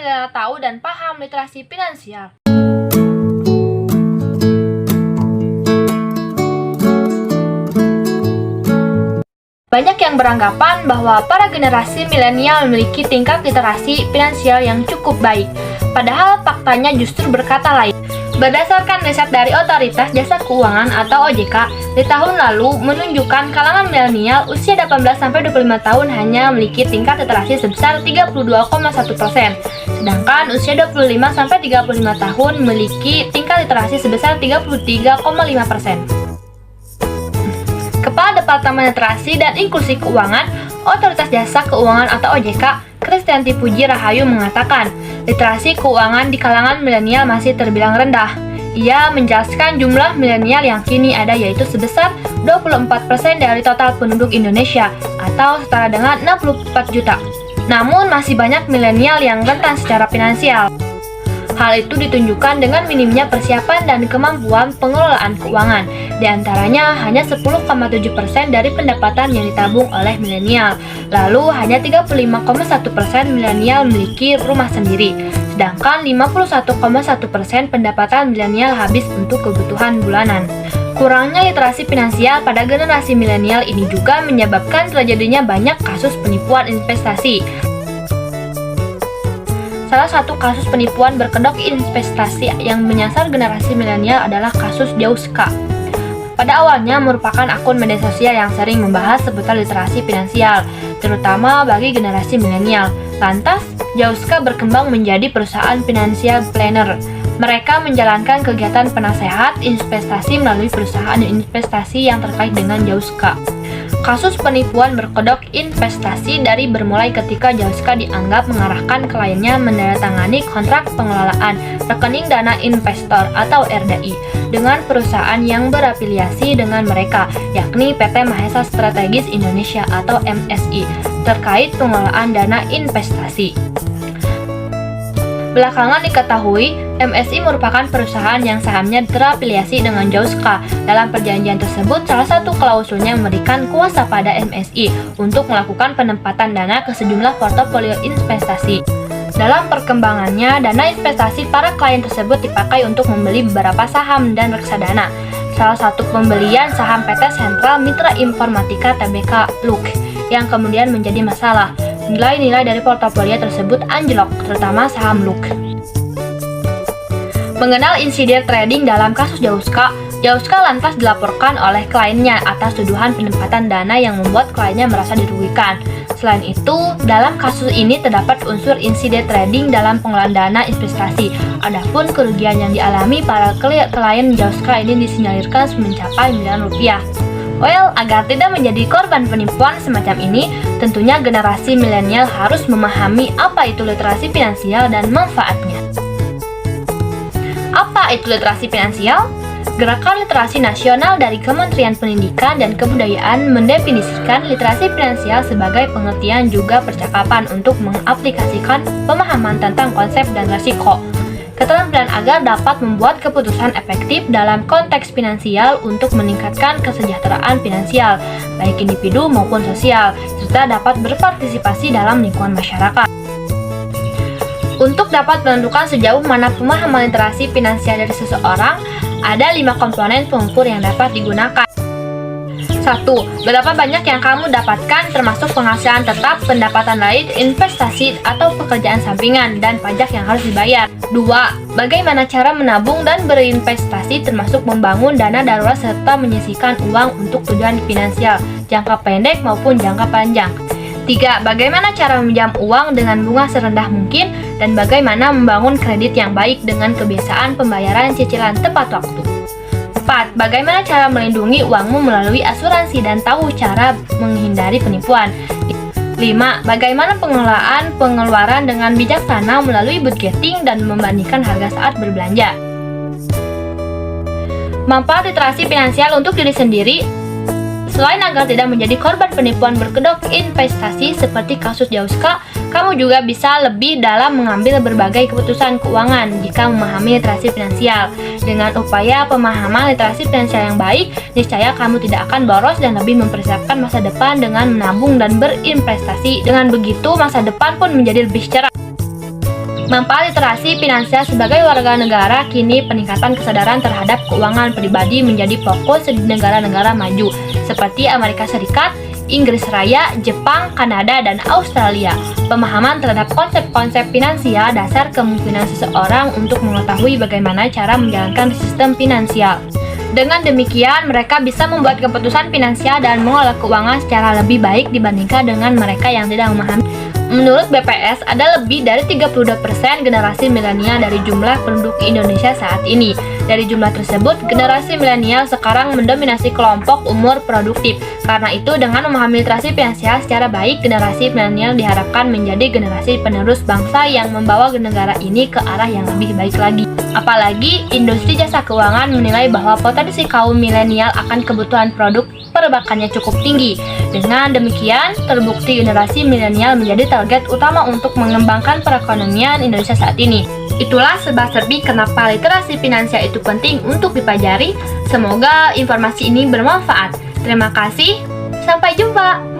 milenial tahu dan paham literasi finansial? Banyak yang beranggapan bahwa para generasi milenial memiliki tingkat literasi finansial yang cukup baik. Padahal faktanya justru berkata lain. Berdasarkan riset dari Otoritas Jasa Keuangan atau OJK, di tahun lalu menunjukkan kalangan milenial usia 18-25 tahun hanya memiliki tingkat literasi sebesar 32,1%, sedangkan usia 25-35 tahun memiliki tingkat literasi sebesar 33,5%. Kepala Departemen Literasi dan Inklusi Keuangan, Otoritas Jasa Keuangan atau OJK, Kristianti Puji Rahayu mengatakan, literasi keuangan di kalangan milenial masih terbilang rendah. Ia menjelaskan jumlah milenial yang kini ada yaitu sebesar 24% dari total penduduk Indonesia atau setara dengan 64 juta. Namun masih banyak milenial yang rentan secara finansial. Hal itu ditunjukkan dengan minimnya persiapan dan kemampuan pengelolaan keuangan. Di antaranya hanya 10,7% dari pendapatan yang ditabung oleh milenial. Lalu hanya 35,1% milenial memiliki rumah sendiri. Sedangkan 51,1% pendapatan milenial habis untuk kebutuhan bulanan. Kurangnya literasi finansial pada generasi milenial ini juga menyebabkan terjadinya banyak kasus penipuan investasi. Salah satu kasus penipuan berkedok investasi yang menyasar generasi milenial adalah kasus Jauska. Pada awalnya merupakan akun media sosial yang sering membahas seputar literasi finansial, terutama bagi generasi milenial. Lantas, Jauska berkembang menjadi perusahaan financial planner. Mereka menjalankan kegiatan penasehat investasi melalui perusahaan investasi yang terkait dengan Jauska. Kasus penipuan berkedok investasi dari bermulai ketika Jauska dianggap mengarahkan kliennya menandatangani kontrak pengelolaan rekening dana investor atau RDI dengan perusahaan yang berafiliasi dengan mereka, yakni PT Mahesa Strategis Indonesia atau MSI, terkait pengelolaan dana investasi. Belakangan diketahui, MSI merupakan perusahaan yang sahamnya terafiliasi dengan Jauska. Dalam perjanjian tersebut, salah satu klausulnya memberikan kuasa pada MSI untuk melakukan penempatan dana ke sejumlah portofolio investasi. Dalam perkembangannya, dana investasi para klien tersebut dipakai untuk membeli beberapa saham dan reksadana. Salah satu pembelian saham PT Sentral Mitra Informatika Tbk LUK yang kemudian menjadi masalah. Nilai-nilai dari portofolio tersebut anjlok, terutama saham LUK. Mengenal insiden trading dalam kasus Jauska, Jauska lantas dilaporkan oleh kliennya atas tuduhan penempatan dana yang membuat kliennya merasa dirugikan. Selain itu, dalam kasus ini terdapat unsur insiden trading dalam pengelolaan dana investasi. Adapun kerugian yang dialami para klien Jauska ini disinyarirkan mencapai miliaran rupiah. Well, agar tidak menjadi korban penipuan semacam ini, tentunya generasi milenial harus memahami apa itu literasi finansial dan manfaatnya. Apa itu literasi finansial? Gerakan Literasi Nasional dari Kementerian Pendidikan dan Kebudayaan mendefinisikan literasi finansial sebagai pengertian juga percakapan untuk mengaplikasikan pemahaman tentang konsep dan risiko. Keterampilan agar dapat membuat keputusan efektif dalam konteks finansial untuk meningkatkan kesejahteraan finansial, baik individu maupun sosial, serta dapat berpartisipasi dalam lingkungan masyarakat. Untuk dapat menentukan sejauh mana pemahaman literasi finansial dari seseorang, ada 5 komponen pengukur yang dapat digunakan. 1. Berapa banyak yang kamu dapatkan termasuk penghasilan tetap, pendapatan lain, investasi atau pekerjaan sampingan, dan pajak yang harus dibayar. 2. Bagaimana cara menabung dan berinvestasi termasuk membangun dana darurat serta menyisihkan uang untuk tujuan finansial, jangka pendek maupun jangka panjang. 3. Bagaimana cara meminjam uang dengan bunga serendah mungkin dan bagaimana membangun kredit yang baik dengan kebiasaan pembayaran cicilan tepat waktu. 4. Bagaimana cara melindungi uangmu melalui asuransi dan tahu cara menghindari penipuan. 5. Bagaimana pengelolaan pengeluaran dengan bijaksana melalui budgeting dan membandingkan harga saat berbelanja. Manfaat literasi finansial untuk diri sendiri. Selain agar tidak menjadi korban penipuan berkedok investasi seperti kasus Jauska, kamu juga bisa lebih dalam mengambil berbagai keputusan keuangan jika memahami literasi finansial. Dengan upaya pemahaman literasi finansial yang baik, niscaya kamu tidak akan boros dan lebih mempersiapkan masa depan dengan menabung dan berinvestasi. Dengan begitu, masa depan pun menjadi lebih cerah. Manfaat literasi finansial sebagai warga negara, kini peningkatan kesadaran terhadap keuangan pribadi menjadi fokus di negara-negara maju seperti Amerika Serikat, Inggris Raya, Jepang, Kanada, dan Australia. Pemahaman terhadap konsep-konsep finansial dasar kemungkinan seseorang untuk mengetahui bagaimana cara menjalankan sistem finansial. Dengan demikian, mereka bisa membuat keputusan finansial dan mengelola keuangan secara lebih baik dibandingkan dengan mereka yang tidak memahami. Menurut BPS, ada lebih dari 32% generasi milenial dari jumlah penduduk Indonesia saat ini. Dari jumlah tersebut, generasi milenial sekarang mendominasi kelompok umur produktif. Karena itu, dengan memahami literasi finansial secara baik, generasi milenial diharapkan menjadi generasi penerus bangsa yang membawa negara ini ke arah yang lebih baik lagi. Apalagi, industri jasa keuangan menilai bahwa potensi kaum milenial akan kebutuhan produk perbankannya cukup tinggi. Dengan demikian, terbukti generasi milenial menjadi target utama untuk mengembangkan perekonomian Indonesia saat ini. Itulah serba-serbi kenapa literasi finansial itu penting untuk dipelajari. Semoga informasi ini bermanfaat. Terima kasih, sampai jumpa.